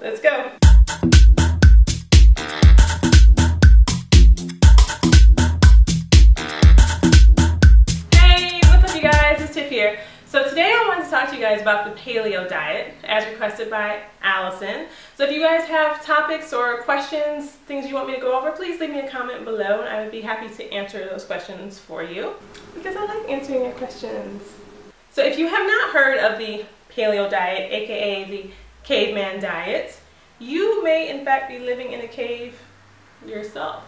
Let's go. Hey, what's up you guys? It's Tiff here. So today I wanted to talk to you guys about the paleo diet as requested by Allison. So if you guys have topics or questions, things you want me to go over, please leave me a comment below and I would be happy to answer those questions for you because I like answering your questions. So if you have not heard of the paleo diet, aka the caveman diet, you may in fact be living in a cave yourself.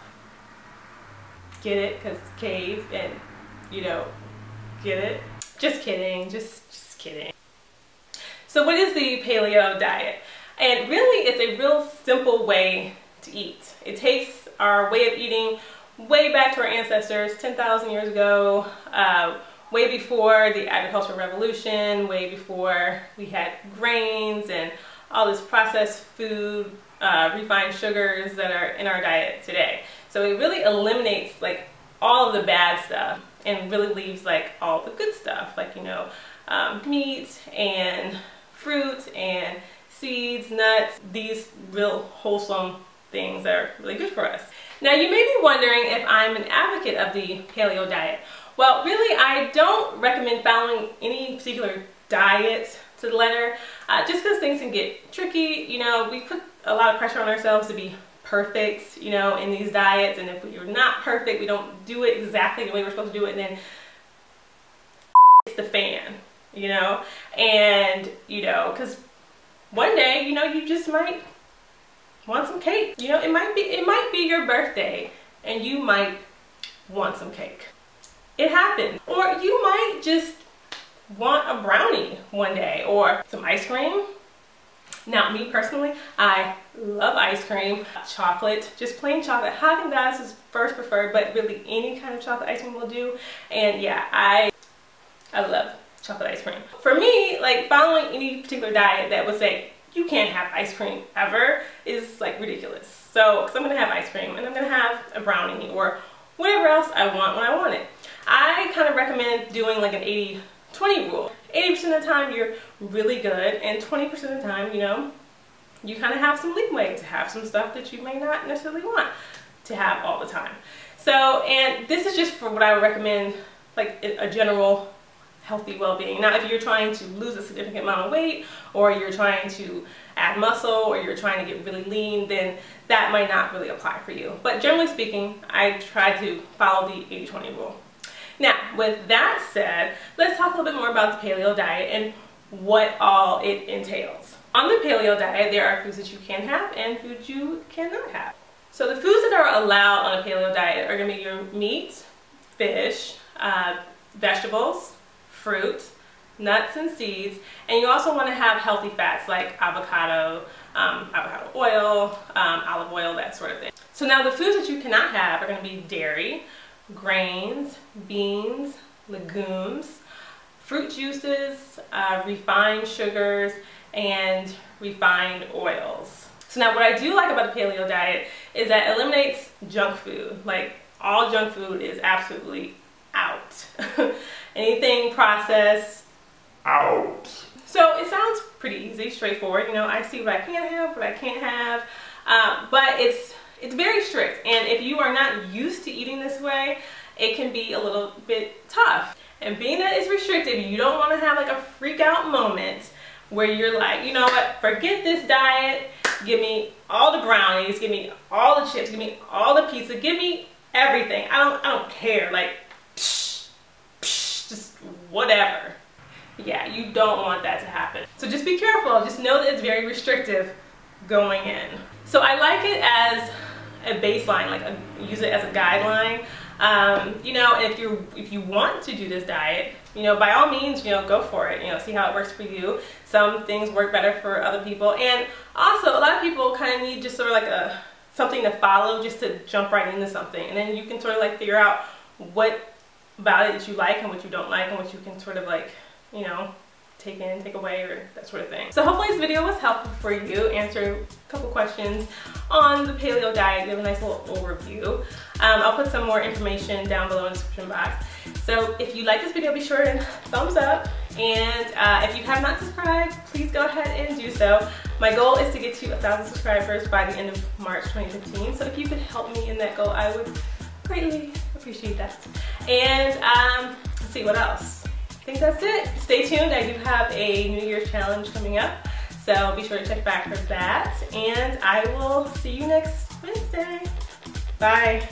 Get it? Because cave and, you know, get it? Just kidding, just kidding. So what is the paleo diet? And really it's a real simple way to eat. It takes our way of eating way back to our ancestors 10,000 years ago, way before the agricultural revolution, way before we had grains and all this processed food, refined sugars that are in our diet today. So it really eliminates like all of the bad stuff and really leaves like all the good stuff, like, you know, meat and fruit and seeds, nuts, these real wholesome things that are really good for us. Now you may be wondering if I'm an advocate of the paleo diet. Well, really I don't recommend following any particular diet to the letter, just because things can get tricky. You know, we put a lot of pressure on ourselves to be perfect, you know, in these diets, and if we're not perfect, we don't do it exactly the way we're supposed to do it, and then it's the fan, you know. And you know, because one day, you know, you just might want some cake. You know, it might be your birthday and you might want some cake. It happens. Or you might just want a brownie one day or some ice cream. Now, me personally, I love ice cream, chocolate, just plain chocolate. Haagen-Dazs is first preferred, but really any kind of chocolate ice cream will do. And yeah, I love chocolate ice cream. For me, like following any particular diet that would say you can't have ice cream ever is like ridiculous. So, because I'm gonna have ice cream and I'm gonna have a brownie or whatever else I want when I want it. I kind of recommend doing like an 80-20 rule. 80% of the time you're really good, and 20% of the time, you know, you kind of have some leeway to have some stuff that you may not necessarily want to have all the time. So, and this is just for what I would recommend, like a general healthy well-being. Now, if you're trying to lose a significant amount of weight, or you're trying to add muscle, or you're trying to get really lean, then that might not really apply for you. But generally speaking, I try to follow the 80-20 rule. Now, with that said, let's talk a little bit more about the paleo diet and what all it entails. On the paleo diet, there are foods that you can have and foods you cannot have. So the foods that are allowed on a paleo diet are going to be your meat, fish, vegetables, fruit, nuts and seeds, and you also want to have healthy fats like avocado, avocado oil, olive oil, that sort of thing. So now the foods that you cannot have are going to be dairy, grains, beans, legumes, fruit juices, refined sugars, and refined oils. So now what I do like about the paleo diet is that it eliminates junk food. Like all junk food is absolutely out. Anything processed, out. So it sounds pretty easy, straightforward. You know, I see what I can have, what I can't have, but it's very strict, and if you are not used to eating this way, it can be a little bit tough. And being that it's restricted, you don't want to have like a freak out moment where you're like, you know what, forget this diet, give me all the brownies, give me all the chips, give me all the pizza, give me everything. I don't care, like, just whatever. Yeah, you don't want that to happen. So just be careful, just know that it's very restrictive going in. So I like it as a baseline, like use it as a guideline. You know, and if you want to do this diet, you know, by all means, you know, go for it. You know, see how it works for you. Some things work better for other people, and also a lot of people kind of need just sort of like something to follow, just to jump right into something, and then you can sort of like figure out what about it that you like and what you don't like, and what you can sort of like, you know, take in, take away, or that sort of thing. So hopefully this video was helpful for you, answer a couple questions on the paleo diet, give a nice little overview. I'll put some more information down below in the description box. So if you like this video, be sure and thumbs up. And if you have not subscribed, please go ahead and do so. My goal is to get to 1,000 subscribers by the end of March 2015. So if you could help me in that goal, I would greatly appreciate that. And let's see, what else? I think that's it. Stay tuned. I do have a New Year's challenge coming up. So be sure to check back for that. And I will see you next Wednesday. Bye.